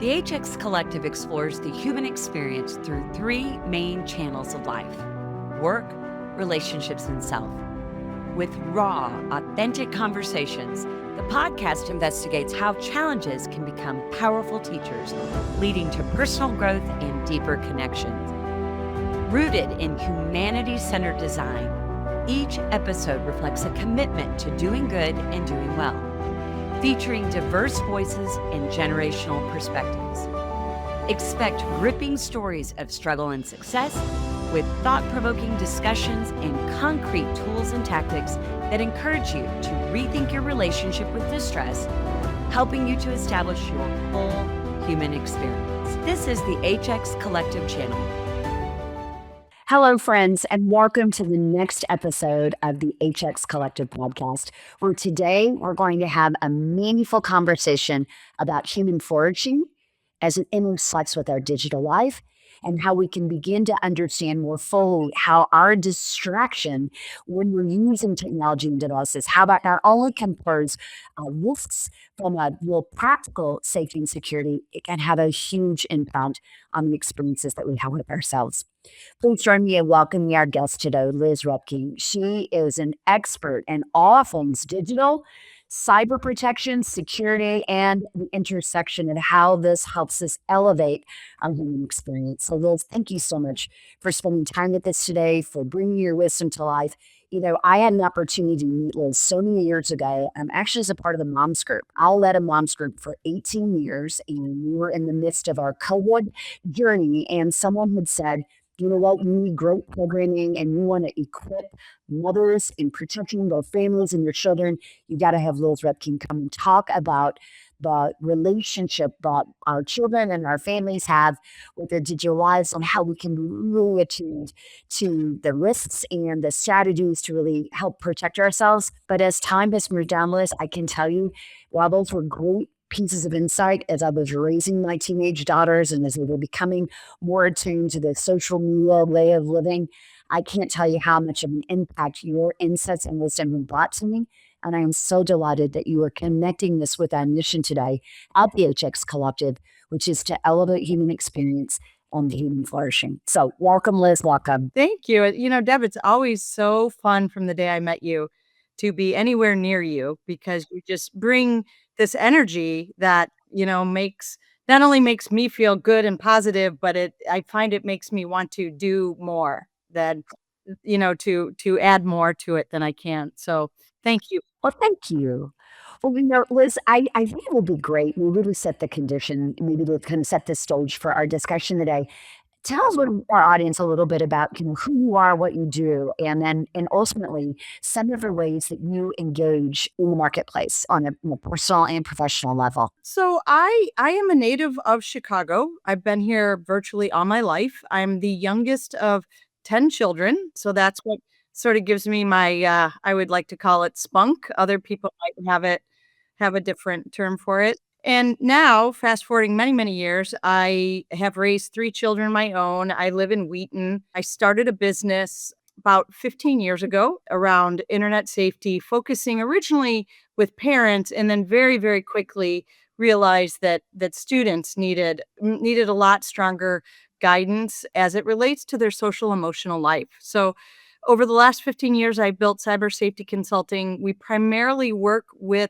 The HX Collective explores the human experience through three main channels of life: work, relationships, and self. With raw, authentic conversations, the podcast investigates how challenges can become powerful teachers, leading to personal growth and deeper connections. Rooted in humanity-centered design, each episode reflects a commitment to doing good and doing well, featuring diverse voices and generational perspectives. Expect gripping stories of struggle and success, with thought-provoking discussions and concrete tools and tactics that encourage you to rethink your relationship with distress, helping you to establish your full human experience. This is the HX Collective channel. Hello, friends, and welcome to the next episode of the HX Collective podcast, where today we're going to have a meaningful conversation about human flourishing as it intersects with our digital life and how we can begin to understand more fully how our distraction when we're using technology and devices, how that not only confers risks from a real practical safety and security, it can have a huge impact on the experiences that we have with ourselves. Please join me in welcoming our guest today, Liz Repking. She is an expert in all things digital, cyber protection, security, and the intersection and how this helps us elevate our human experience. So, Liz, thank you so much for spending time with us today, for bringing your wisdom to life. You know, I had an opportunity to meet Liz so many years ago, actually as a part of the Moms Group. I led a Moms Group for 18 years, and we were in the midst of our cohort journey, and someone had said, you know what, we need great programming and we want to equip mothers in protecting their families and their children. You got to have Liz Repking come and talk about the relationship that our children and our families have with their digital lives and how we can be really attuned to the risks and the strategies to really help protect ourselves. But as time has moved on, Liz, I can tell you, while those were great pieces of insight as I was raising my teenage daughters and as they were becoming more attuned to the social media way of living, I can't tell you how much of an impact your insights and wisdom have brought to me. And I am so delighted that you are connecting this with our mission today at the HX Collective, which is to elevate human experience and human flourishing. So welcome, Liz. Welcome. Thank you. You know, Deb, it's always so fun from the day I met you to be anywhere near you because you just bring this energy that, you know, not only makes me feel good and positive, but I find it makes me want to do more than, you know, to add more to it than I can. So thank you. Well, thank you. Well, you know, Liz, I think it will be great. We'll really set the condition, maybe we'll kind of set the stage for our discussion today. Tell us, our audience, a little bit about, you know, who you are, what you do, and ultimately some of the ways that you engage in the marketplace on a personal and professional level. So I am a native of Chicago. I've been here virtually all my life. I'm the youngest of 10 children. So that's what sort of gives me my, I would like to call it spunk. Other people might have a different term for it. And now, fast forwarding many, many years, I have raised 3 children of my own. I live in Wheaton. I started a business about 15 years ago around internet safety, focusing originally with parents, and then very, very quickly realized that students needed a lot stronger guidance as it relates to their social emotional life. So over the last 15 years, I built cyber safety consulting. We primarily work with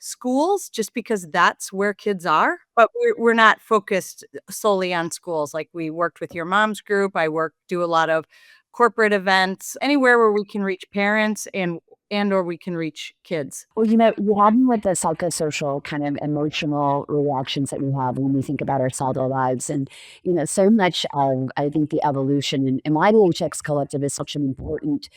schools just because that's where kids are, but we're not focused solely on schools. Like we worked with your mom's group. Do a lot of corporate events, anywhere where we can reach parents and or we can reach kids. Well, you know, you have with the psychosocial kind of emotional reactions that we have when we think about our solid lives. And, you know, so much of, I think, the evolution and why the HX Collective is such an important,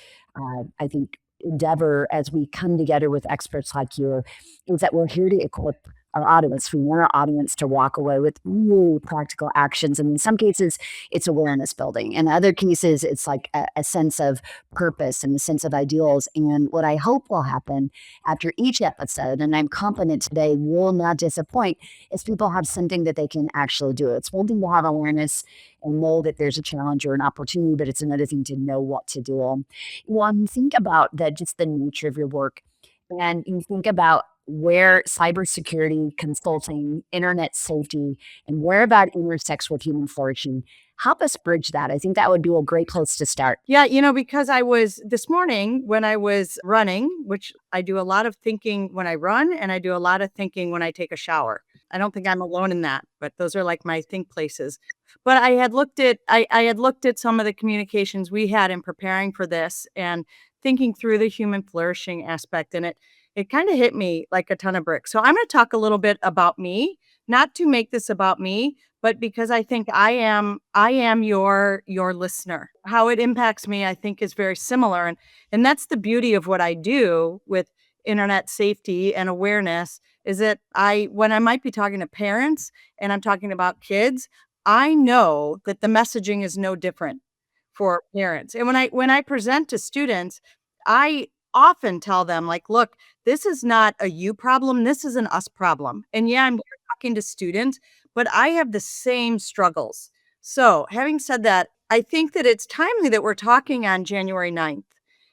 I think, endeavor as we come together with experts like you is that we're here to equip our audience. We want our audience to walk away with really practical actions. And in some cases, it's awareness building. In other cases, it's like a sense of purpose and a sense of ideals. And what I hope will happen after each episode, and I'm confident today will not disappoint, is people have something that they can actually do. It's one thing to have awareness and know that there's a challenge or an opportunity, but it's another thing to know what to do. When you think about just the nature of your work, and you think about where cybersecurity, consulting, internet safety, and where about intersects with human flourishing. Help us bridge that. I think that would be a great place to start. Yeah, because I was this morning when I was running, which I do a lot of thinking when I run, and I do a lot of thinking when I take a shower. I don't think I'm alone in that, but those are like my think places. But I had looked at some of the communications we had in preparing for this and thinking through the human flourishing aspect, and it kind of hit me like a ton of bricks. So I'm going to talk a little bit about me, not to make this about me, but because I think I am your listener. How it impacts me, I think, is very similar, and that's the beauty of what I do with internet safety and awareness, is that when I might be talking to parents and I'm talking about kids, I know that the messaging is no different for parents. And when I present to students, I often tell them, like, look, this is not a you problem, this is an us problem. And yeah, I'm talking to students, but I have the same struggles. So, having said that, I think that it's timely that we're talking on January 9th,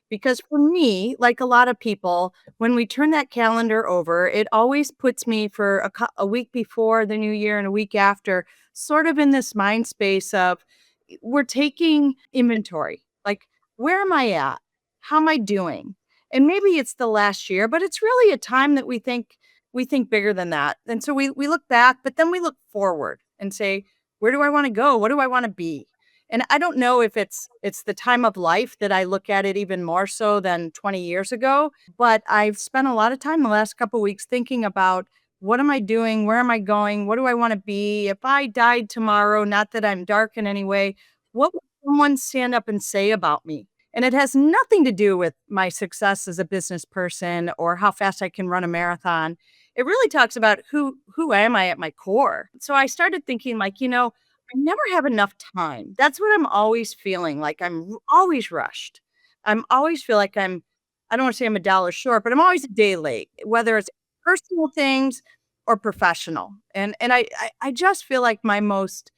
because for me, like a lot of people, when we turn that calendar over, it always puts me for a week before the new year and a week after, sort of in this mind space of we're taking inventory. Like, where am I at? How am I doing? And maybe it's the last year, but it's really a time that we think bigger than that. And so we look back, but then we look forward and say, where do I want to go? What do I want to be? And I don't know if it's the time of life that I look at it even more so than 20 years ago, but I've spent a lot of time the last couple weeks thinking about what am I doing? Where am I going? What do I want to be? If I died tomorrow, not that I'm dark in any way, what would someone stand up and say about me? And it has nothing to do with my success as a business person or how fast I can run a marathon. It really talks about who am I at my core. So I started thinking, like, I never have enough time. That's what I'm always feeling, like I'm always rushed. I'm always feel like I don't want to say I'm a dollar short, but I'm always a day late, whether it's personal things or professional. And I just feel like my most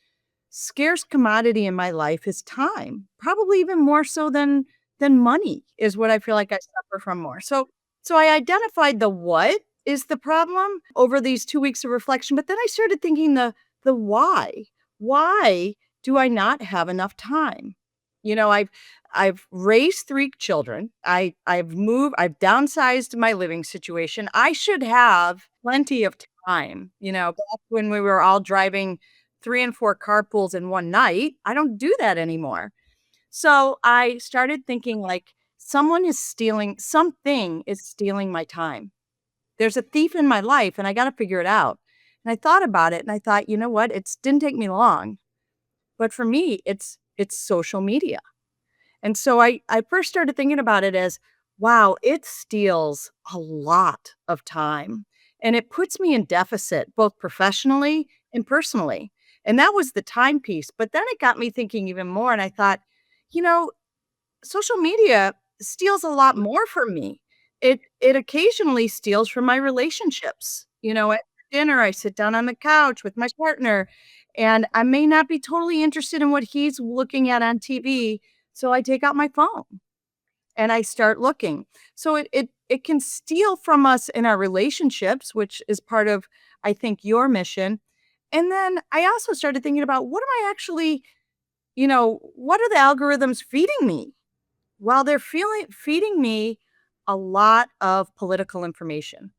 scarce commodity in my life is time, probably even more so than money is what I feel like I suffer from more. So I identified the what is the problem over these 2 weeks of reflection, but then I started thinking the why. Why do I not have enough time? I've raised 3 children. I've downsized my living situation. I should have plenty of time, back when we were all driving 3 and 4 carpools in one night. I don't do that anymore. So I started thinking, like, something is stealing my time. There's a thief in my life and I got to figure it out. And I thought about it and I thought, you know what? It didn't take me long. But for me, it's social media. And so I first started thinking about it as, wow, it steals a lot of time and it puts me in deficit both professionally and personally. And that was the time piece. But then it got me thinking even more. And I thought, you know, social media steals a lot more from me. It occasionally steals from my relationships. At dinner, I sit down on the couch with my partner, and I may not be totally interested in what he's looking at on TV, so I take out my phone and I start looking. So it can steal from us in our relationships, which is part of, I think, your mission. And then I also started thinking about what am I actually, what are the algorithms feeding me? While they're feeding me a lot of political information.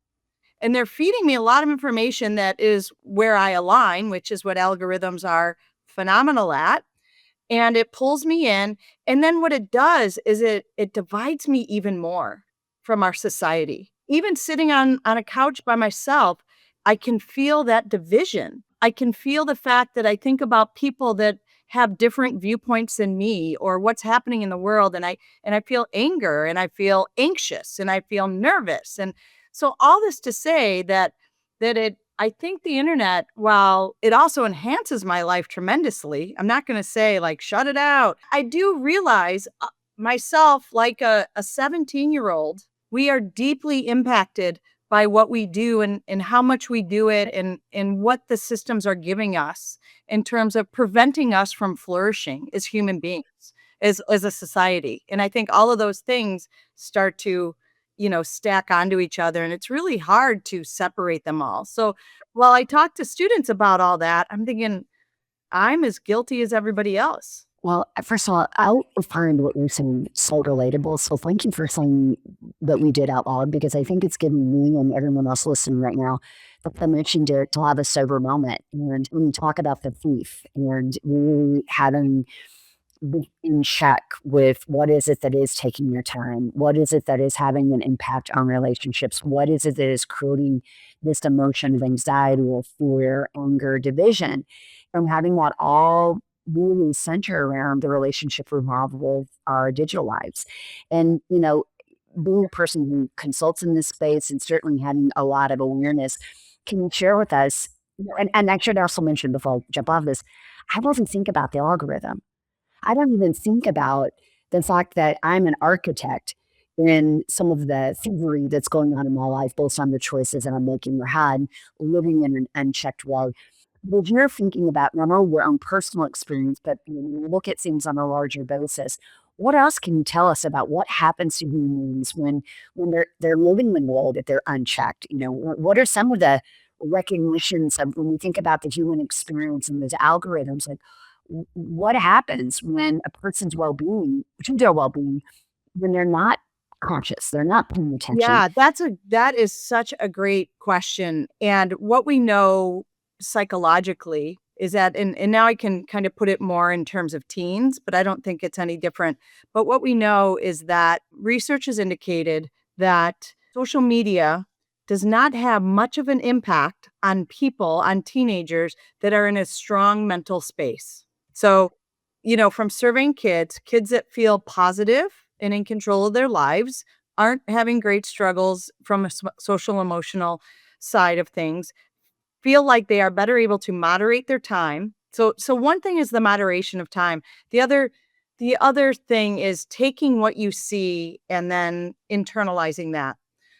And they're feeding me a lot of information that is where I align, which is what algorithms are phenomenal at. And it pulls me in. And then what it does is it divides me even more from our society. Even sitting on a couch by myself, I can feel that division. I can feel the fact that I think about people that have different viewpoints than me or what's happening in the world. And I feel anger and I feel anxious and I feel nervous. And so all this to say that I think the internet, while it also enhances my life tremendously, I'm not going to say like shut it out. I do realize myself, like a 17-year-old, we are deeply impacted by what we do and how much we do it and what the systems are giving us in terms of preventing us from flourishing as human beings, as a society. And I think all of those things start to, stack onto each other, and it's really hard to separate them all. So while I talk to students about all that, I'm thinking I'm as guilty as everybody else. Well, first of all, I find what you're saying so relatable. So thank you for saying that we did out loud because I think it's giving me and everyone else listening right now the permission to have a sober moment. And when you talk about the thief and really having be in check with what is it that is taking your time? What is it that is having an impact on relationships? What is it that is creating this emotion of anxiety or fear, anger, division? And having that all really center around the relationship revolve with our digital lives. And, being a person who consults in this space and certainly having a lot of awareness, can you share with us? And I should also mention before I jump off this, I wasn't think about the algorithm. I don't even think about the fact that I'm an architect in some of the thievery that's going on in my life, based on the choices that I'm making or had living in an unchecked world. But if you're thinking about not only your own personal experience, but when you look at things on a larger basis, what else can you tell us about what happens to human beings when they're living in the world that they're unchecked? What are some of the recognitions of when we think about the human experience and those algorithms? Like what happens when a person's well-being, to their well-being, when they're not conscious, they're not paying attention. Yeah, that is such a great question. And what we know psychologically is that, and now I can kind of put it more in terms of teens, but I don't think it's any different. But what we know is that research has indicated that social media does not have much of an impact on people, on teenagers that are in a strong mental space. So, from surveying kids that feel positive and in control of their lives aren't having great struggles from a social emotional side of things, feel like they are better able to moderate their time. So one thing is the moderation of time. The other thing is taking what you see and then internalizing that.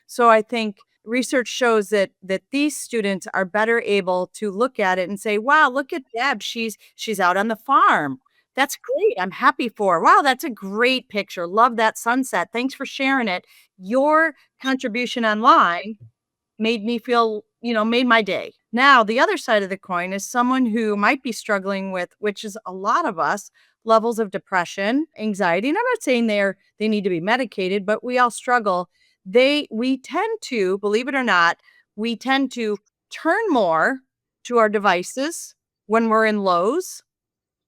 So I think research shows that these students are better able to look at it and say, "Wow, look at Deb. She's out on the farm. That's great. I'm happy for her. Wow, that's a great picture. Love that sunset. Thanks for sharing it. Your contribution online made me feel, made my day." Now, the other side of the coin is someone who might be struggling with, which is a lot of us, levels of depression, anxiety. And I'm not saying they need to be medicated, but we all struggle. We tend to, believe it or not, we tend to turn more to our devices when we're in lows.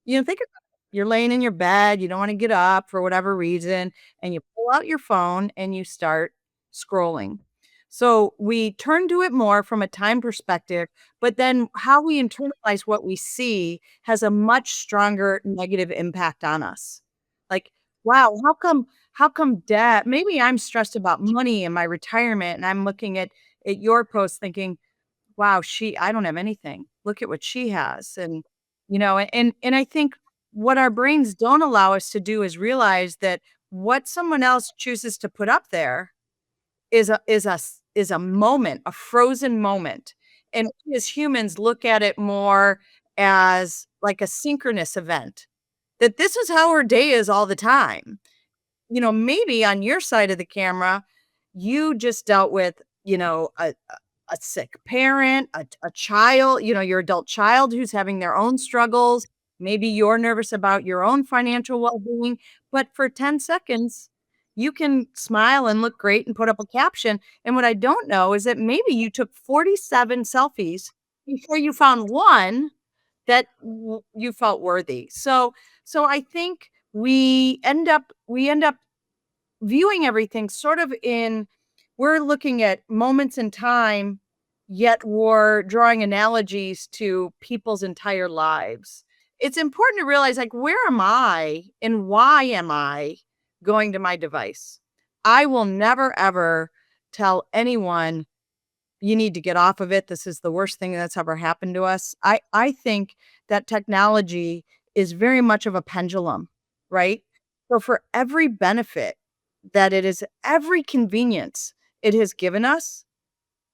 Think about it. You're laying in your bed, you don't wanna get up for whatever reason, and you pull out your phone and you start scrolling. So, we turn to it more from a time perspective, but then how we internalize what we see has a much stronger negative impact on us. Like, "Wow, how come dad?" Maybe I'm stressed about money and my retirement, and I'm looking at your post thinking, wow, I don't have anything. Look at what she has. And I think what our brains don't allow us to do is realize that what someone else chooses to put up there is a moment, a frozen moment. And we as humans look at it more as like a synchronous event. That this is how our day is all the time. Maybe on your side of the camera, you just dealt with, a sick parent, a child, your adult child who's having their own struggles. Maybe you're nervous about your own financial well-being, but for 10 seconds, you can smile and look great and put up a caption. And what I don't know is that maybe you took 47 selfies before you found one that you felt worthy. So I think we end up viewing everything sort of we're looking at moments in time, yet we're drawing analogies to people's entire lives. It's important to realize, like, where am I and why am I going to my device? I will never ever tell anyone you need to get off of it. This is the worst thing that's ever happened to us. I think that technology is very much of a pendulum, right? So for every benefit that it is, every convenience it has given us,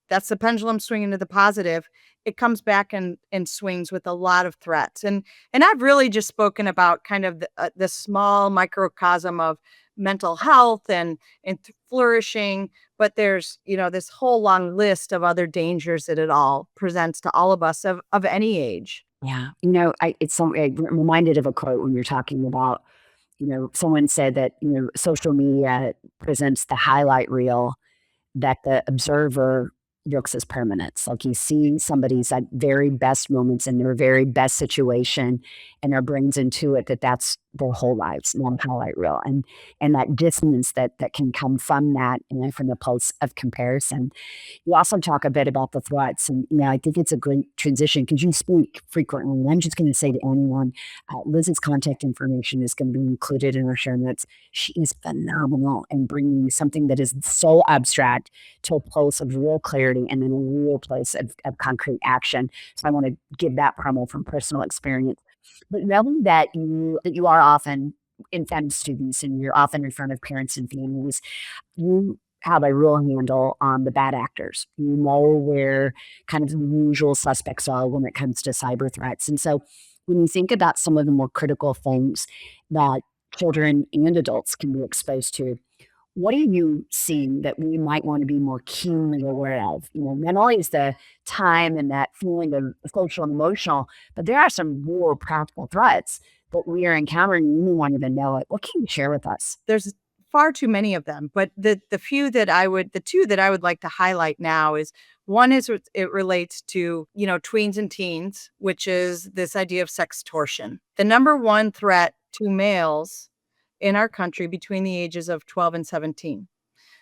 that's the pendulum swinging to the positive. It comes back and swings with a lot of threats. And I've really just spoken about kind of the small microcosm mental health and flourishing, but there's, this whole long list of other dangers that it all presents to all of us of any age. Yeah. I'm reminded of a quote when you're talking about, someone said that, social media presents the highlight reel that the observer looks as permanence. Like you see somebody's like very best moments in their very best situation, and their brains intuit that that's their whole lives, one highlight reel, and that dissonance that can come from that, from the pulse of comparison. You also talk a bit about the threats, and I think it's a great transition because you speak frequently. And I'm just going to say to anyone, Liz's contact information is going to be included in our show notes. She is phenomenal in bringing something that is so abstract to a place of real clarity and then a real place of concrete action. So I want to give that promo from personal experience. But knowing that you are often in front of students and you're often in front of parents and families, you have a real handle on the bad actors. You know where kind of the usual suspects are when it comes to cyber threats. And so when you think about some of the more critical things that children and adults can be exposed to, what are you seeing that we might want to be more keenly aware of? Not only is the time and that feeling of social and emotional, but there are some more practical threats that we are encountering. And we won't even know it. What can you share with us? There's far too many of them, but the two that I would like to highlight now is one is it relates to, tweens and teens, which is this idea of sextortion. The number one threat to males in our country between the ages of 12 and 17.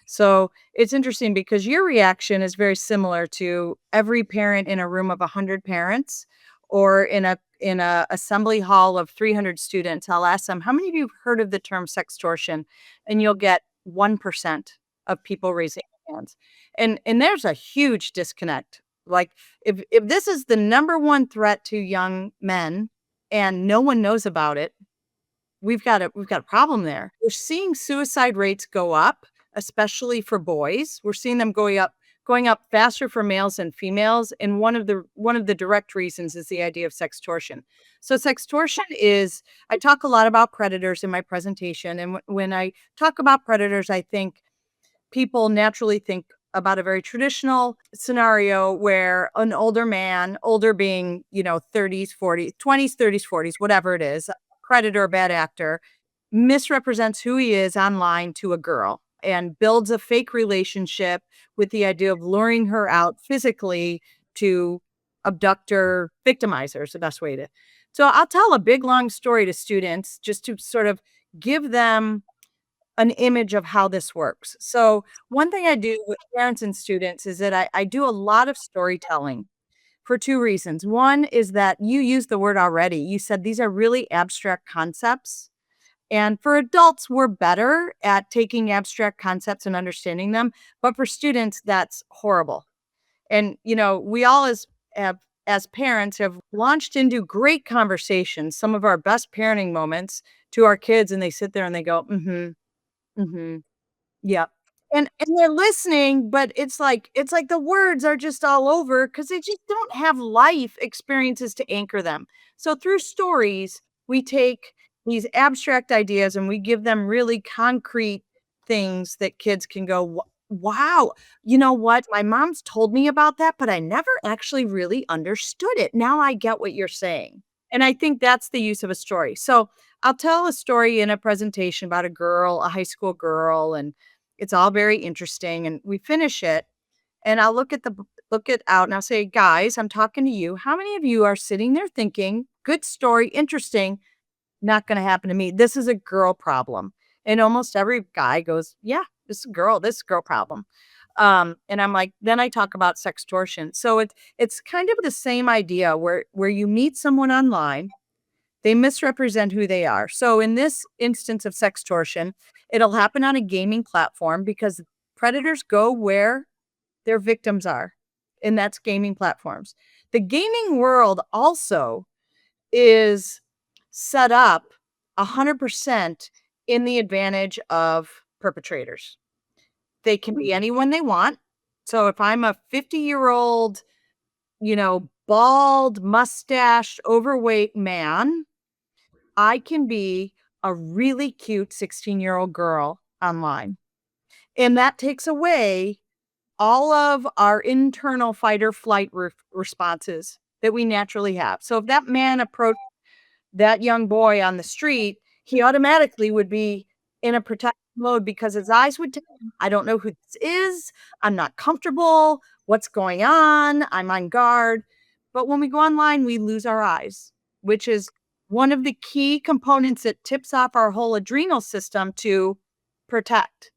So it's interesting because your reaction is very similar to every parent in a room of 100 parents or in a assembly hall of 300 students. I'll ask them, how many of you have heard of the term sextortion? And you'll get 1% of people raising their hands. And there's a huge disconnect. Like if this is the number one threat to young men and no one knows about it, we've got a problem there. We're seeing suicide rates go up, especially for boys. We're seeing them going up faster for males than females. And one of the direct reasons is the idea of sextortion. So sextortion is, I talk a lot about predators in my presentation. And when I talk about predators, I think people naturally think about a very traditional scenario where an older man, older being, 30s, 40s, 20s, 30s, 40s, whatever it is, predator, bad actor, misrepresents who he is online to a girl and builds a fake relationship with the idea of luring her out physically to abduct her, victimize her is the best way to. So I'll tell a big, long story to students just to sort of give them an image of how this works. So one thing I do with parents and students is that I do a lot of storytelling for two reasons. One is that you used the word already. You said these are really abstract concepts. And for adults, we're better at taking abstract concepts and understanding them. But for students, that's horrible. And, we all as parents have launched into great conversations, some of our best parenting moments to our kids, and they sit there and they go, mhm. Yeah. And they're listening, but it's like the words are just all over because they just don't have life experiences to anchor them. So through stories, we take these abstract ideas and we give them really concrete things that kids can go, Wow, you know what? My mom's told me about that, but I never actually really understood it. Now I get what you're saying." And I think that's the use of a story. So I'll tell a story in a presentation about a girl, a high school girl, and it's all very interesting. And we finish it, and I'll look it out, and I'll say, "Guys, I'm talking to you. How many of you are sitting there thinking, good story, interesting, not going to happen to me? This is a girl problem." And almost every guy goes, "Yeah, this is a girl problem." And I'm like, then I talk about sextortion. So it's kind of the same idea where you meet someone online. They misrepresent who they are. So in this instance of sextortion, it'll happen on a gaming platform because predators go where their victims are, and that's gaming platforms. The gaming world also is set up 100% in the advantage of perpetrators. They can be anyone they want. So if I'm a 50-year-old, bald, mustached, overweight man, I can be a really cute 16-year-old girl online. And that takes away all of our internal fight or flight responses that we naturally have. So if that man approached that young boy on the street, he automatically would be in a protective mode because his eyes would tell him, I don't know who this is. I'm not comfortable. What's going on? I'm on guard. But when we go online, we lose our eyes, which is one of the key components that tips off our whole adrenal system to protect.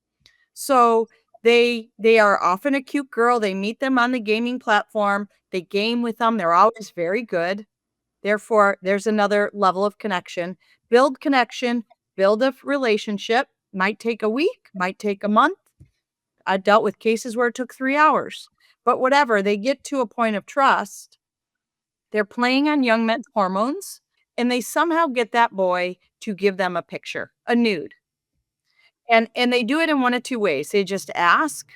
So they are often a cute girl. They meet them on the gaming platform. They game with them. They're always very good. Therefore, there's another level of connection, build a relationship. Might take a week, might take a month. I dealt with cases where it took 3 hours. But whatever, they get to a point of trust. They're playing on young men's hormones, and they somehow get that boy to give them a picture, a nude. And they do it in one of two ways. They just ask,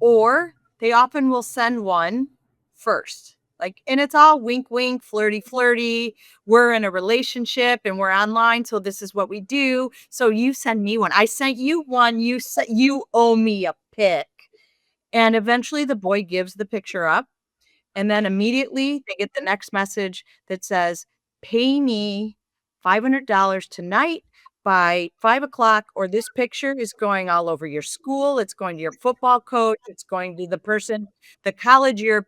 or they often will send one first. Like, and it's all wink, wink, flirty, flirty. We're in a relationship and we're online, so this is what we do. So you send me one. I sent you one. You owe me a pic. And eventually the boy gives the picture up. And then immediately they get the next message that says, pay me $500 tonight by 5 o'clock, or this picture is going all over your school. It's going to your football coach. It's going to the college you're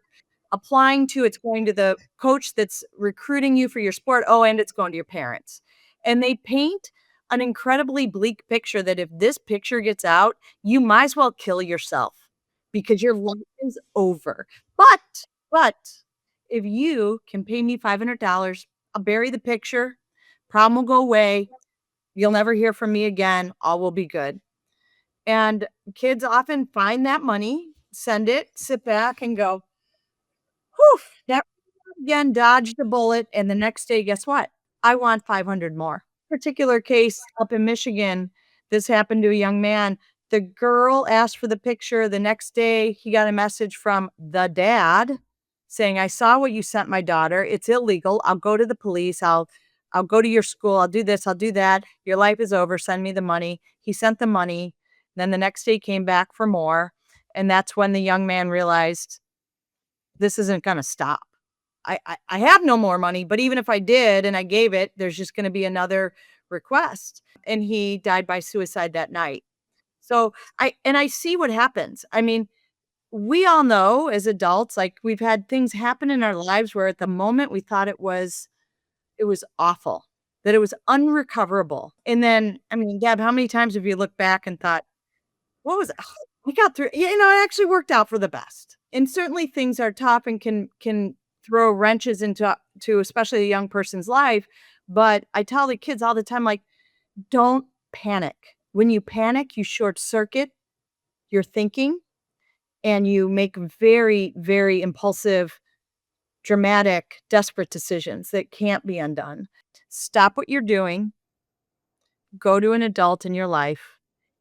applying to. It's going to the coach that's recruiting you for your sport. Oh, and it's going to your parents. And they paint an incredibly bleak picture that if this picture gets out, you might as well kill yourself because your life is over. But if you can pay me $500, I'll bury the picture. Problem will go away. You'll never hear from me again. All will be good. And kids often find that money, send it, sit back and go, whew, that again dodged a bullet. And the next day, guess what? I want 500 more. Particular case up in Michigan, this happened to a young man. The girl asked for the picture. The next day, he got a message from the dad saying, I saw what you sent my daughter. It's illegal. I'll go to the police. I'll go to your school. I'll do this. I'll do that. Your life is over. Send me the money. He sent the money. Then the next day he came back for more. And that's when the young man realized this isn't going to stop. I have no more money, but even if I did and I gave it, there's just going to be another request. And he died by suicide that night. So I see what happens. I mean, we all know as adults, like we've had things happen in our lives where at the moment we thought it was awful, that it was unrecoverable. And then, I mean, Deb, how many times have you looked back and thought, what was it? We got through, it actually worked out for the best. And certainly things are tough and can throw wrenches into especially a young person's life. But I tell the kids all the time, like, don't panic. When you panic, you short circuit your thinking and you make very, very impulsive, dramatic, desperate decisions that can't be undone. Stop what you're doing, go to an adult in your life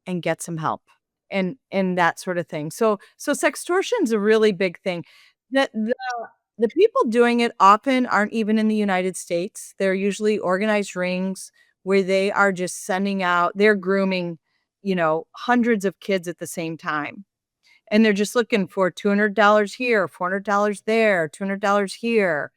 and get some help and that sort of thing. So sextortion is a really big thing. The people doing it often aren't even in the United States. They're usually organized rings where they are just they're grooming, hundreds of kids at the same time. And they're just looking for $200 here, $400 there, $200 here.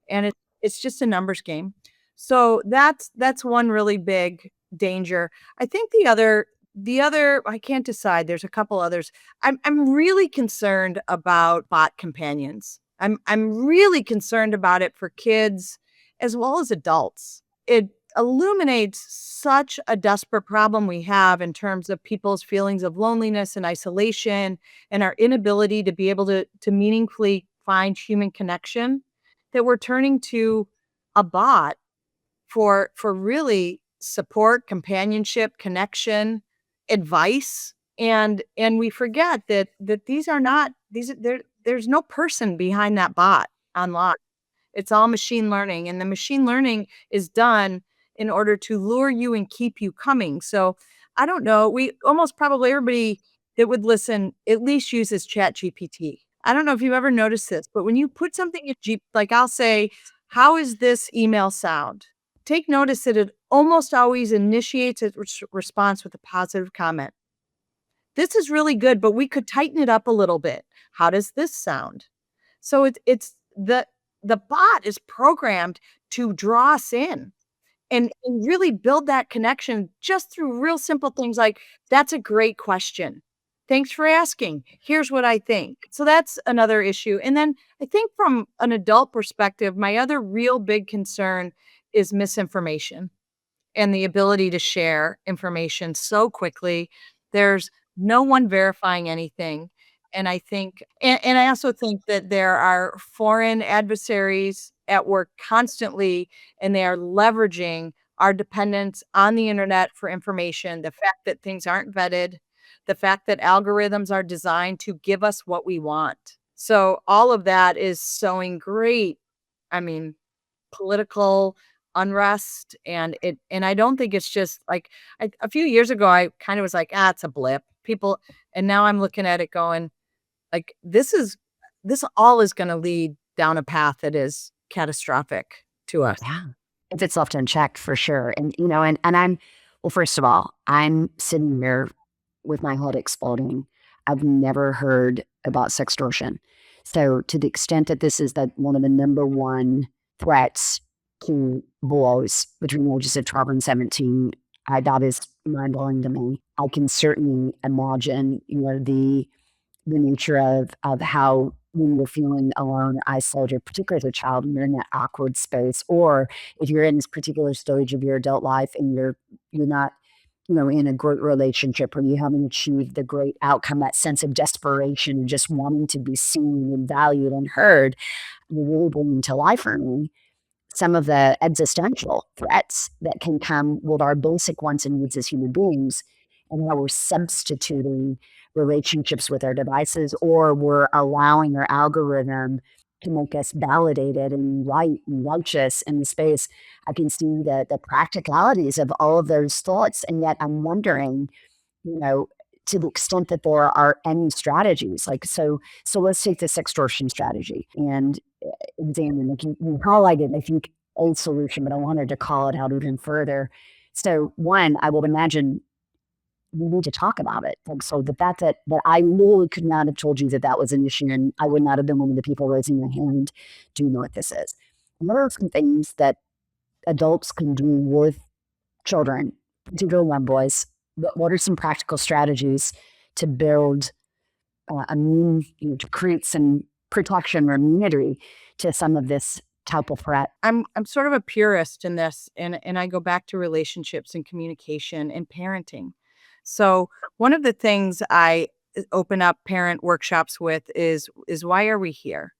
And it's just a numbers game. So that's one really big danger. I think the other I can't decide. There's a couple others. I'm really concerned about bot companions. I'm really concerned about it for kids as well as adults. It illuminates such a desperate problem we have in terms of people's feelings of loneliness and isolation and our inability to be able to meaningfully find human connection, that we're turning to a bot for really support, companionship, connection, advice. And we forget that these are not there's no person behind that bot online. It's all machine learning, and the machine learning is done in order to lure you and keep you coming. So I don't know. We almost probably everybody that would listen at least uses Chat GPT. I don't know if you've ever noticed this, but when you put something in like I'll say, how is this email sound? Take notice that it almost always initiates a response with a positive comment. This is really good, but we could tighten it up a little bit. How does this sound? So it's the bot is programmed to draw us in and really build that connection just through real simple things like, "That's a great question. Thanks for asking. Here's what I think." So that's another issue. And then I think from an adult perspective, my other real big concern is misinformation and the ability to share information so quickly. There's no one verifying anything. And I think, and I also think that there are foreign adversaries at work constantly, and they are leveraging our dependence on the internet for information, the fact that things aren't vetted, the fact that algorithms are designed to give us what we want. So all of that is sowing great, I mean, political unrest, and I don't think it's just like a few years ago, I kind of was like, "Ah, it's a blip." People, and now I'm looking at it going, like, this all is gonna lead down a path that is catastrophic to us. Yeah. If it's left unchecked, for sure. And I'm, well, first of all, I'm sitting here with my head exploding. I've never heard about sextortion. So, to the extent that this is one of the number one threats to boys between the ages of 12 and 17, that is mind blowing to me. I can certainly imagine, the nature of how when you're feeling alone, isolated, particularly as a child, and you're in that awkward space, or if you're in this particular stage of your adult life and you're not, in a great relationship or you haven't achieved the great outcome, that sense of desperation and just wanting to be seen and valued and heard, you're really bringing to life for me some of the existential threats that can come with our basic wants and needs as human beings, and how we're substituting relationships with our devices, or we're allowing our algorithm to make us validated and right and righteous in the space. I can see the practicalities of all of those thoughts, and yet I'm wondering, you know, to the extent that there are any strategies. Like, so let's take this extortion strategy and examine, like you highlighted, I think, a solution, but I wanted to call it out even further. So one, I would imagine we need to talk about it. Like, so the fact that I literally could not have told you that that was an issue, and I would not have been one of the people raising their hand. Do you know what this is? What are some things that adults can do with children, particularly young boys? What are some practical strategies to build to create some protection or immunity to some of this type of threat? I'm sort of a purist in this, and I go back to relationships and communication and parenting. So one of the things I open up parent workshops with is why are we here?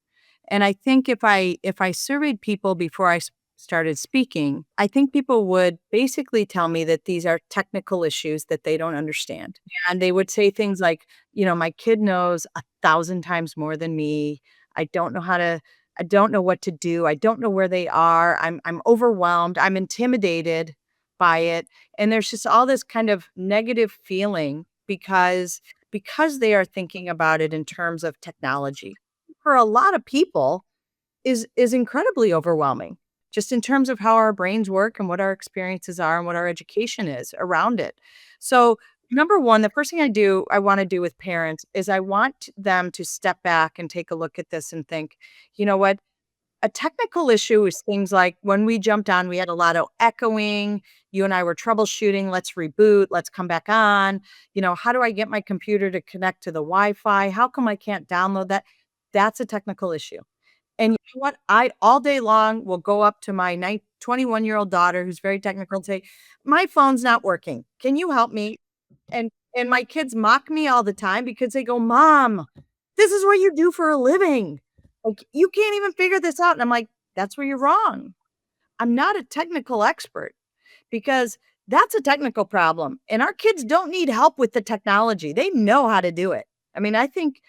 And I think if I surveyed people before I started speaking, I think people would basically tell me that these are technical issues that they don't understand. And they would say things like, "My kid knows 1,000 times more than me. I don't know how to I don't know what to do. I don't know where they are. I'm overwhelmed. I'm intimidated by it." And there's just all this kind of negative feeling because they are thinking about it in terms of technology. For a lot of people, is incredibly overwhelming, just in terms of how our brains work and what our experiences are and what our education is around it. So, number one, the first thing I wanna do with parents is I want them to step back and take a look at this and think, "You know what? A technical issue is things like when we jumped on, we had a lot of echoing. You and I were troubleshooting. Let's reboot. Let's come back on. How do I get my computer to connect to the Wi-Fi? How come I can't download that?" That's a technical issue. And you know what? I all day long will go up to my 21-year-old daughter who's very technical and say, "My phone's not working. Can you help me?" And my kids mock me all the time because they go, "Mom, this is what you do for a living. Like, you can't even figure this out." And I'm like, "That's where you're wrong. I'm not a technical expert because that's a technical problem, and our kids don't need help with the technology. They know how to do it." I mean, I think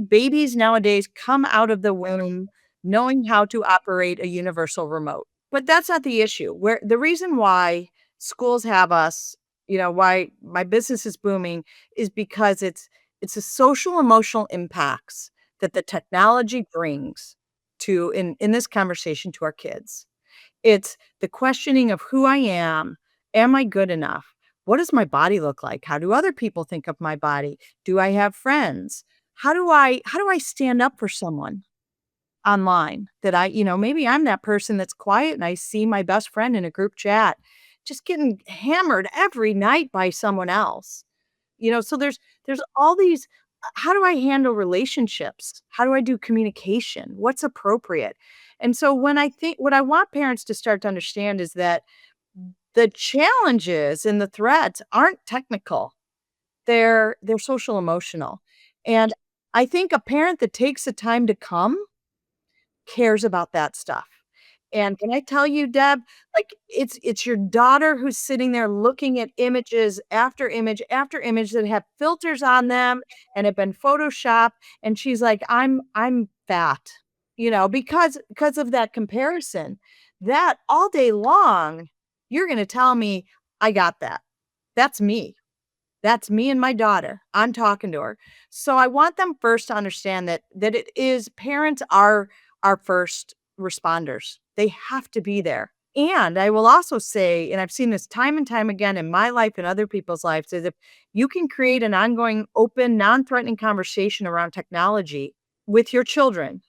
babies nowadays come out of the womb knowing how to operate a universal remote. But that's not the issue. Where the reason why schools have us, why my business is booming is because it's the social emotional impacts that the technology brings to in this conversation to our kids. It's the questioning of who I am. Am I good enough? What does my body look like? How do other people think of my body? Do I have friends? How do I stand up for someone online that maybe I'm that person that's quiet and I see my best friend in a group chat just getting hammered every night by someone else. So there's all these how do I handle relationships? How do I do communication? What's appropriate? And so when I think what I want parents to start to understand is that the challenges and the threats aren't technical. They're social emotional. And I think a parent that takes the time to come cares about that stuff. And can I tell you, Deb, like it's your daughter who's sitting there looking at images after image after image that have filters on them and have been photoshopped, and she's like, I'm fat, because of that comparison. That all day long, you're gonna tell me, I got that. That's me. That's me and my daughter. I'm talking to her. So I want them first to understand that it is parents are our first responders. They have to be there. And I will also say, and I've seen this time and time again in my life and other people's lives, is if you can create an ongoing, open, non-threatening conversation around technology with your children,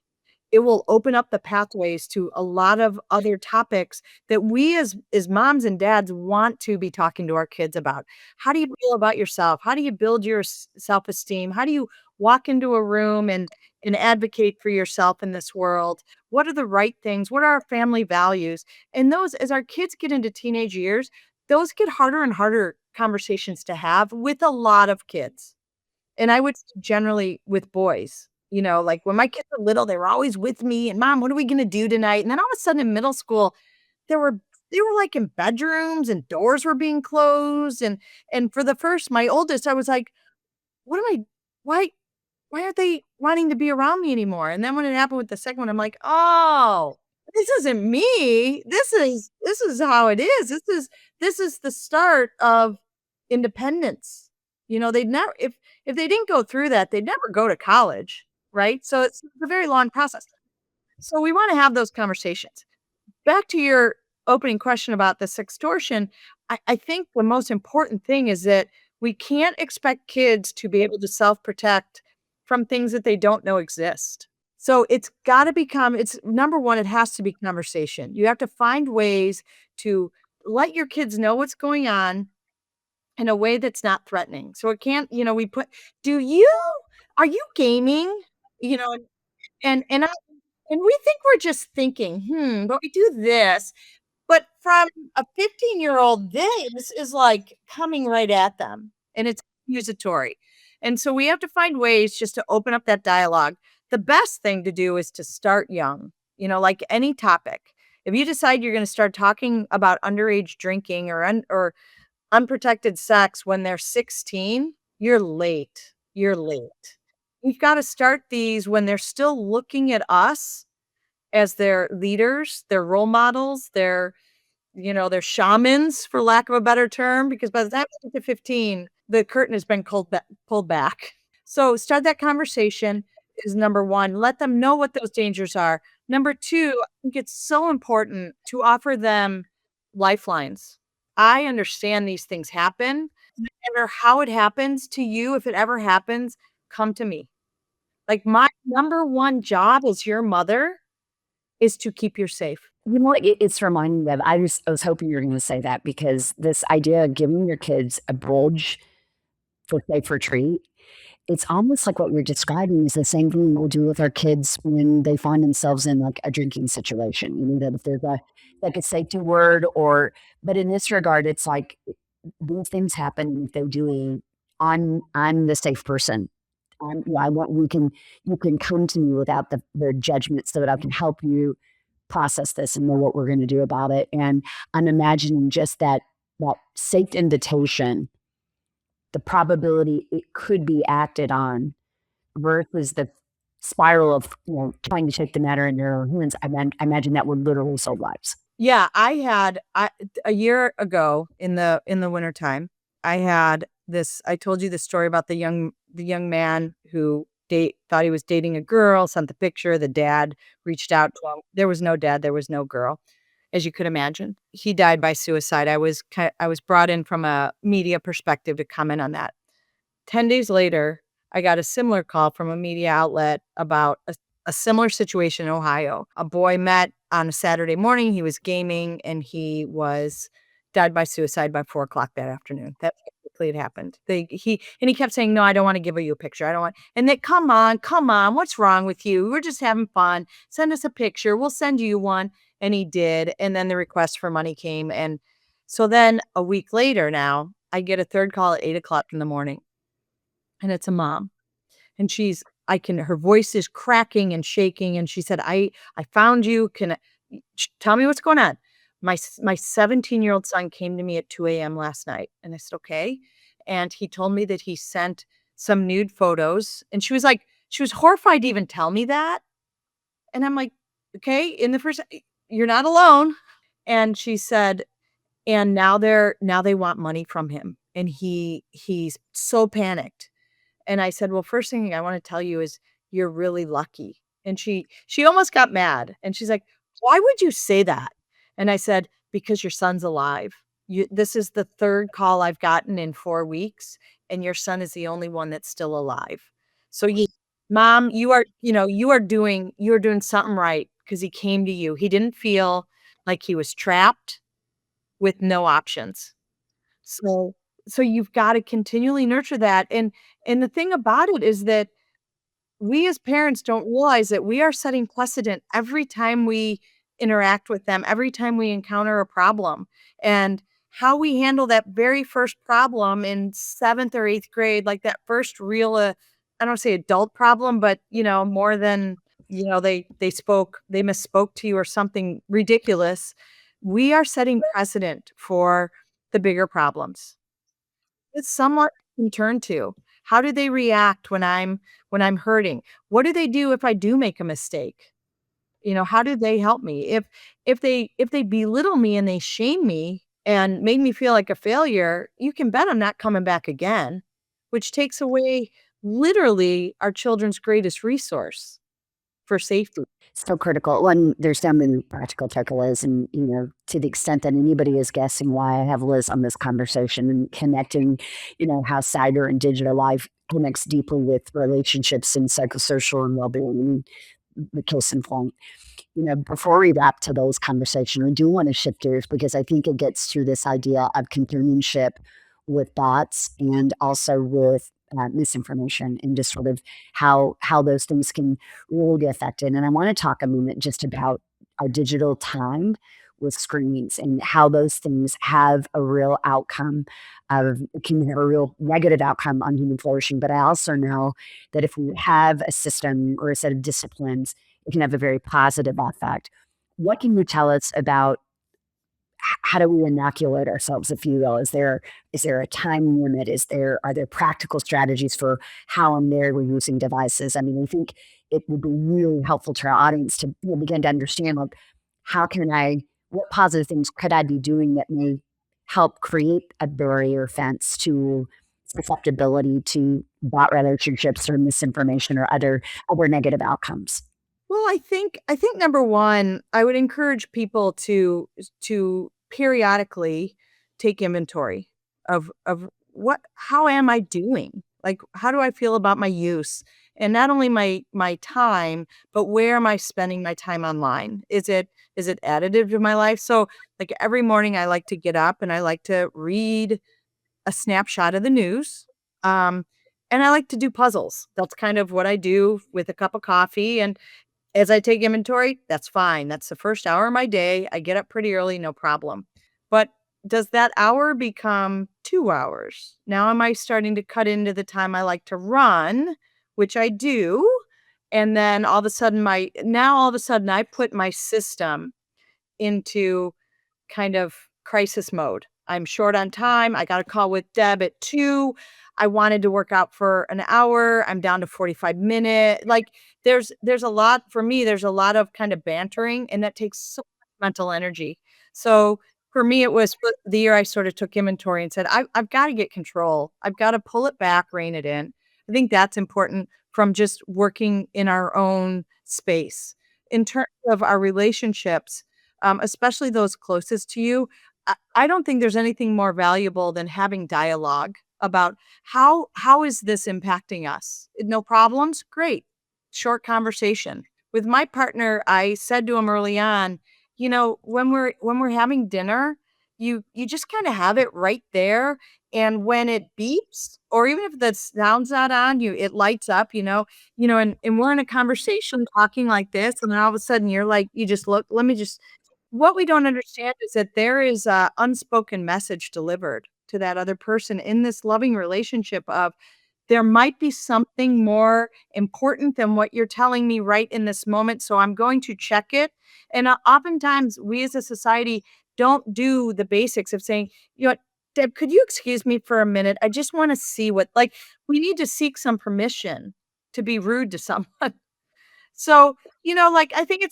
it will open up the pathways to a lot of other topics that we as moms and dads want to be talking to our kids about. How do you feel about yourself? How do you build your self-esteem? How do you walk into a room and advocate for yourself in this world? What are the right things? What are our family values? And those, as our kids get into teenage years, those get harder and harder conversations to have with a lot of kids. And I would say generally with boys, like when my kids were little, they were always with me and mom, what are we gonna do tonight? And then all of a sudden in middle school, there were they were like in bedrooms and doors were being closed. And for the first, my oldest, I was like, what am I why why aren't they wanting to be around me anymore? And then when it happened with the second one, I'm like, oh, this isn't me. This is how it is. This is the start of independence. They'd never if they didn't go through that, they'd never go to college, right? So it's a very long process. So we want to have those conversations. Back to your opening question about the sextortion, I think the most important thing is that we can't expect kids to be able to self-protect from things that they don't know exist. So it's gotta become it's number 1, it has to be conversation. You have to find ways to let your kids know what's going on in a way that's not threatening. So it can't, we put, "Do you are you gaming?" You know, and I and we think we're just thinking, but we do this." But from a 15-year-old, this is, like, coming right at them, and it's accusatory. And so we have to find ways just to open up that dialogue. The best thing to do is to start young, like any topic. If you decide you're gonna start talking about underage drinking or unprotected sex when they're 16, you're late. You're late. We've gotta start these when they're still looking at us as their leaders, their role models, their shamans, for lack of a better term, because by the time they get to 15, the curtain has been pulled back. So start that conversation is number 1. Let them know what those dangers are. Number 2, I think it's so important to offer them lifelines. I understand these things happen. No matter how it happens to you, if it ever happens, come to me. Like, my number 1 job as your mother is to keep you safe. You know what? It's reminding me of, I was hoping you were going to say that because this idea of giving your kids a bulge for safe retreat, it's almost like what we're describing is the same thing we'll do with our kids when they find themselves in like a drinking situation. That if there's like a safety word but in this regard, it's like these things happen if they do. I'm the safe person. I want you can come to me without the judgment so that I can help you process this and know what we're going to do about it. And I'm imagining just that safe invitation, the probability it could be acted on versus the spiral of trying to take the matter in your own hands. I imagine that would literally save lives. Yeah, a year ago in the wintertime, I had this I told you the story about the young man who thought he was dating a girl, sent the picture, the dad reached out to him. There was no dad, there was no girl. as you could imagine. He died by suicide. I was brought in from a media perspective to comment on that. 10 days later, I got a similar call from a media outlet about a similar situation in Ohio. A boy met on a Saturday morning. He was gaming and he was died by suicide by 4 o'clock that afternoon. That's how quickly it happened. He kept saying, "No, I don't want to give you a picture. I don't want." And they, come on, what's wrong with you? We're just having fun. Send us a picture. We'll send you one. And he did. And then the request for money came. And so then a week later now, I get a third call at 8 o'clock in the morning. And it's a mom. And her voice is cracking and shaking. And she said, I found you. Tell me what's going on. My 17-year-old son came to me at 2 a.m. last night. And I said, okay. And he told me that he sent some nude photos. And she was horrified to even tell me that. And I'm like, okay, you're not alone. And she said, and now they want money from him. And he's so panicked. And I said, "Well, first thing I wanna tell you is you're really lucky." And she almost got mad, and she's like, "Why would you say that?" And I said, "Because your son's alive. This is the 3rd call I've gotten in 4 weeks, and your son is the only one that's still alive. So you Mom, you are doing something right because he came to you. He didn't feel like he was trapped with no options." So so you've gotta continually nurture that, and the thing about it is that we as parents don't realize that we are setting precedent every time we interact with them, every time we encounter a problem, and how we handle that very first problem in 7th or 8th grade, like that first real, I don't say adult problem, but, more than, they misspoke to you or something ridiculous. We are setting precedent for the bigger problems. It's someone I can turn to. How do they react when I'm hurting? What do they do if I do make a mistake? How do they help me? If they belittle me and they shame me and make me feel like a failure, you can bet I'm not coming back again, which takes away literally our children's greatest resource for safety. So critical. One, there's so many practical takeaways, and to the extent that anybody is guessing why I have Liz on this conversation and connecting, how cyber and digital life connects deeply with relationships and psychosocial and well-being. The case in point. Before we wrap to those conversations, I do want to shift gears because I think it gets to this idea of companionship with bots and also with misinformation and just sort of how those things can really be affected. And I want to talk a moment just about our digital time with screens and how those things have a real outcome can have a real negative outcome on human flourishing. But I also know that if we have a system or a set of disciplines, it can have a very positive effect. What can you tell us about how do we inoculate ourselves, if you will? Is there a time limit? Are there practical strategies for how and where we're using devices? I mean, I think it would be really helpful to our audience to begin to understand, like, how can I, what positive things could I be doing that may help create a barrier fence to susceptibility to bot relationships or misinformation or other negative outcomes? Well, I think number 1, I would encourage people to periodically take inventory of how am I doing? Like, how do I feel about my use? And not only my time, but where am I spending my time online? Is it additive to my life? So, like, every morning I like to get up and I like to read a snapshot of the news. Um, and I like to do puzzles. That's kind of what I do with a cup of coffee. And as I take inventory, that's fine. That's the first hour of my day. I get up pretty early, no problem. But does that hour become 2 hours? Now am I starting to cut into the time I like to run, which I do, and then all of a sudden I put my system into kind of crisis mode. I'm short on time. I got a call with Deb at 2. I wanted to work out for an hour. I'm down to 45 minutes. Like, there's a lot for me, there's a lot of kind of bantering, and that takes so much mental energy. So for me, it was for the year I sort of took inventory and said, I've got to get control. I've got to pull it back, rein it in. I think that's important from just working in our own space. In terms of our relationships, especially those closest to you. I don't think there's anything more valuable than having dialogue about how is this impacting us? No problems? Great. Short conversation. With my partner, I said to him early on, when we're having dinner, you just kind of have it right there. And when it beeps, or even if the sound's not on, it lights up, and we're in a conversation talking like this, and then all of a sudden you're like, you just look, what we don't understand is that there is a unspoken message delivered to that other person in this loving relationship of there might be something more important than what you're telling me right in this moment. So I'm going to check it. And oftentimes we as a society don't do the basics of saying, what, Deb, could you excuse me for a minute? I just want to see we need to seek some permission to be rude to someone. So, I think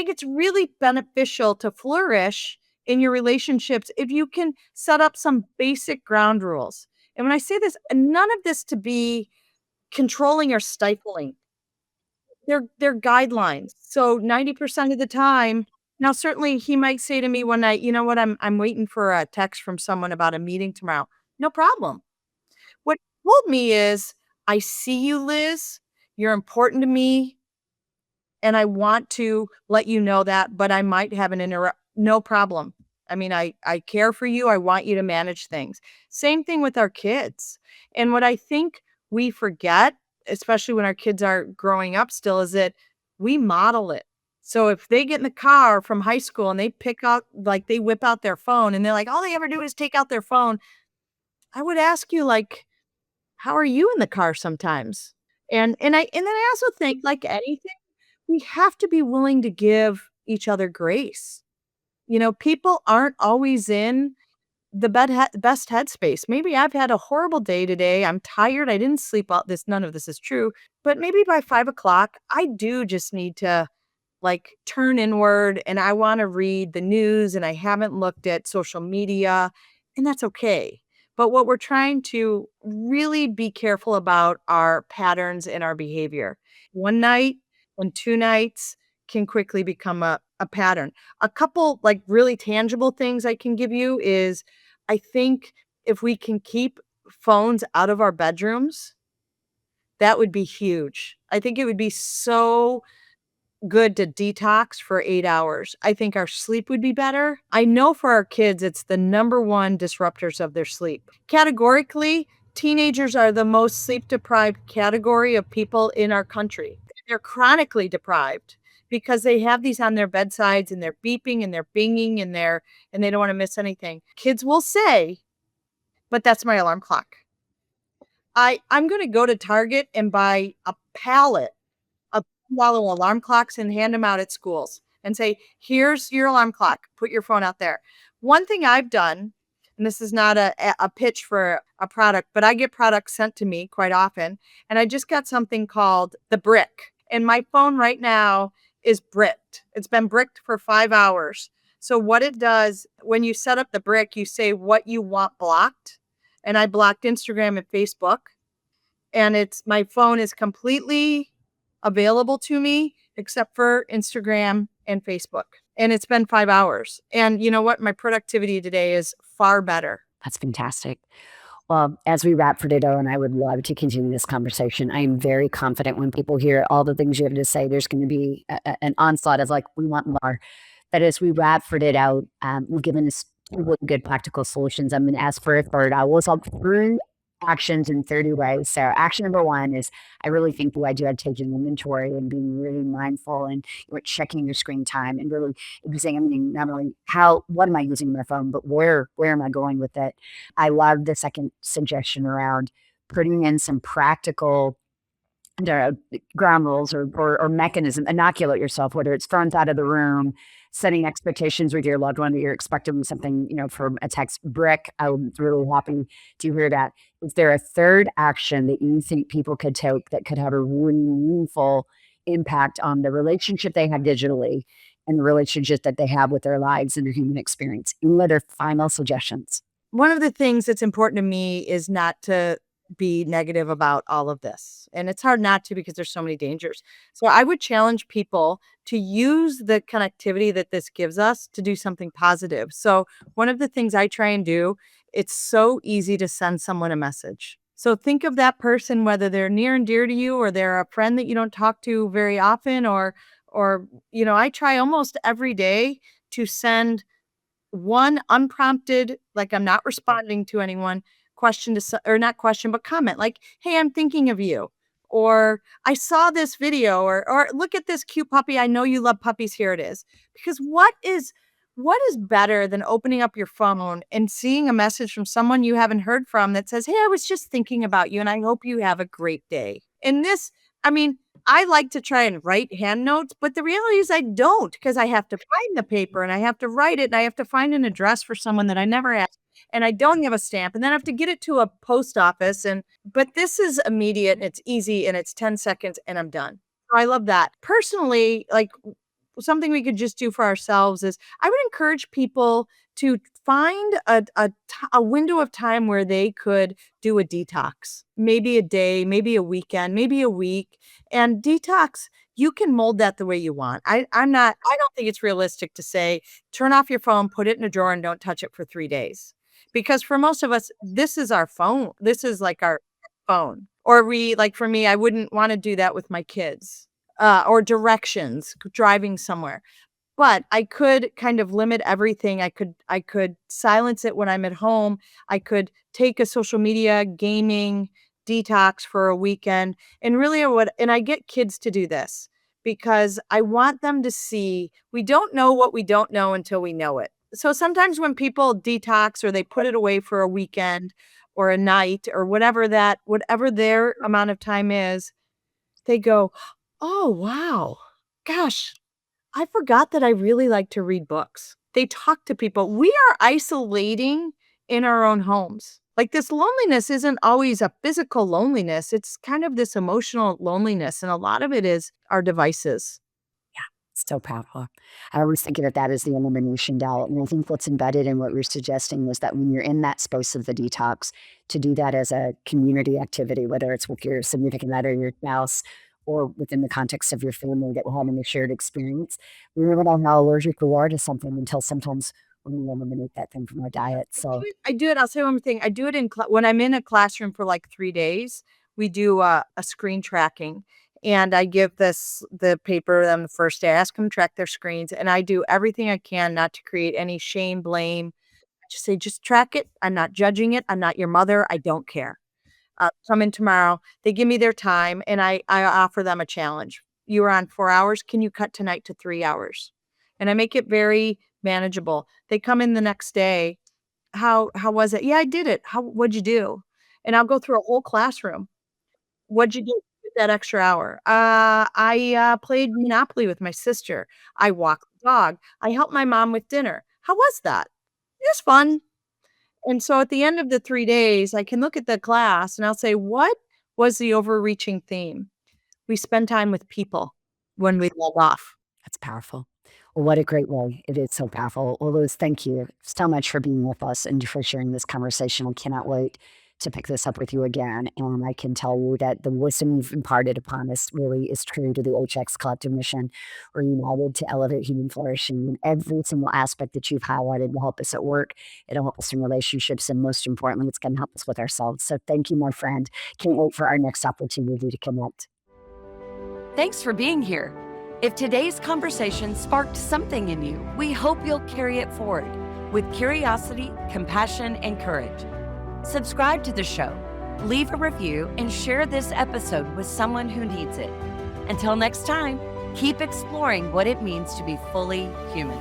it's really beneficial to flourish in your relationships if you can set up some basic ground rules. And when I say this, none of this to be controlling or stifling. They're guidelines. So 90% of the time, now certainly he might say to me one night, "You know what? I'm waiting for a text from someone about a meeting tomorrow." No problem. What he told me is, "I see you, Liz. You're important to me. And I want to let you know that, but I might have an interrupt." No problem. I mean, I care for you. I want you to manage things. Same thing with our kids. And what I think we forget, especially when our kids are growing up still, is that we model it. So if they get in the car from high school and they they whip out their phone and they're like, all they ever do is take out their phone. I would ask you, how are you in the car sometimes? And then I also think, like anything, we have to be willing to give each other grace. People aren't always in the best headspace. Maybe I've had a horrible day today. I'm tired. I didn't sleep all this. None of this is true. But maybe by 5 o'clock, I do just need to turn inward and I want to read the news and I haven't looked at social media, and that's okay. But what we're trying to really be careful about are patterns in our behavior. One night and two nights can quickly become a pattern. A couple really tangible things I can give you is I think if we can keep phones out of our bedrooms, that would be huge. I think it would be so good to detox for 8 hours. I think our sleep would be better. I know for our kids, it's the number one disruptors of their sleep. Categorically, teenagers are the most sleep deprived category of people in our country. They're chronically deprived because they have these on their bedsides and they're beeping and they're binging and they don't want to miss anything. Kids will say, but that's my alarm clock. I'm going to go to Target and buy a pallet of $10 alarm clocks and hand them out at schools and say, here's your alarm clock. Put your phone out there. One thing I've done, and this is not a pitch for a product, but I get products sent to me quite often. And I just got something called the Brick. And my phone right now is bricked. It's been bricked for 5 hours. So what it does, when you set up the Brick, you say what you want blocked. And I blocked Instagram and Facebook. And my phone is completely available to me except for Instagram and Facebook. And it's been 5 hours. And you know what? My productivity today is far better. That's fantastic. Well, as we wrap for today, and I would love to continue this conversation, I am very confident when people hear all the things you have to say, there's going to be an onslaught of we want more. But as we wrap for it out, we've given us two really good practical solutions. I'm going to ask for a third. I will solve 3 actions in 30 ways. So action number 1 is I really think the idea of taking inventory and being really mindful and checking your screen time and really examining not only what am I using my phone, but where am I going with it. I love the second suggestion around putting in some practical ground rules or mechanism, inoculate yourself, whether it's phones out of the room, setting expectations with your loved one that you're expecting something, from a text. Brick, I'm really happy to hear that. Is there a third action that you think people could take that could have a really meaningful impact on the relationship they have digitally and the relationship that they have with their lives and their human experience? Any other final suggestions? One of the things that's important to me is not to be negative about all of this. And it's hard not to because there's so many dangers. So I would challenge people to use the connectivity that this gives us to do something positive. So one of the things I try and do, it's so easy to send someone a message. So think of that person, whether they're near and dear to you or they're a friend that you don't talk to very often, or I try almost every day to send one unprompted, like I'm not responding to anyone, question or not question, but comment like, hey, I'm thinking of you. Or I saw this video, or look at this cute puppy. I know you love puppies. Here it is. Because what is better than opening up your phone and seeing a message from someone you haven't heard from that says, hey, I was just thinking about you and I hope you have a great day. And this, I mean, I like to try and write hand notes, but the reality is I don't, because I have to find the paper and I have to write it and I have to find an address for someone that I never asked, and I don't have a stamp, and then I have to get it to a post office. But this is immediate and it's easy and it's 10 seconds and I'm done. So I love that. Personally, like something we could just do for ourselves is I would encourage people to find a window of time where they could do a detox, maybe a day, maybe a weekend, maybe a week. And detox, you can mold that the way you want. I don't think it's realistic to say, turn off your phone, put it in a drawer and don't touch it for 3 days. Because for most of us, this is our phone. This is like our phone. Or like for me, I wouldn't want to do that with my kids. Or directions, driving somewhere. But I could kind of limit everything. I could silence it when I'm at home. I could take a social media gaming detox for a weekend. And really and I get kids to do this because I want them to see we don't know what we don't know until we know it. So sometimes when people detox or they put it away for a weekend or a night or whatever their amount of time is, they go, oh, wow. Gosh, I forgot that I really like to read books. They talk to people. We are isolating in our own homes. Like this loneliness isn't always a physical loneliness. It's kind of this emotional loneliness. And a lot of it is our devices. So powerful. I always think of that as the elimination diet. And I think what's embedded in what you're suggesting was that when you're in that space of the detox, to do that as a community activity, whether it's with your significant other, your spouse, or within the context of your family that we're having a shared experience. We really don't know how allergic we are to something until sometimes when we eliminate that thing from our diet. So I do it. I'll say one more thing. I do it when I'm in a classroom for like 3 days. We do a screen tracking, and I give the paper them the first day. I ask them to track their screens, and I do everything I can not to create any shame, blame. I just say, just track it. I'm not judging it. I'm not your mother. I don't care. Come in tomorrow. They give me their time, and I offer them a challenge. You were on 4 hours. Can you cut tonight to 3 hours? And I make it very manageable. They come in the next day. How was it? Yeah, I did it. What'd you do? And I'll go through a whole classroom. What'd you do with that extra hour? I played Monopoly with my sister. I walked the dog. I helped my mom with dinner. How was that? It was fun. And so at the end of the 3 days, I can look at the class and I'll say, what was the overreaching theme? We spend time with people when we log off. that's powerful. Well, what a great way. It is so powerful. Well, Liz, thank you so much for being with us and for sharing this conversation. I cannot wait to pick this up with you again. And I can tell you that the wisdom you've imparted upon us really is true to the HX collective mission. We're united to elevate human flourishing, and every single aspect that you've highlighted will help us at work. It'll help us in relationships. And most importantly, it's going to help us with ourselves. So thank you, my friend. Can't wait for our next opportunity to connect. Thanks for being here. If today's conversation sparked something in you, we hope you'll carry it forward with curiosity, compassion, and courage. Subscribe to the show, leave a review, and share this episode with someone who needs it. Until next time, keep exploring what it means to be fully human.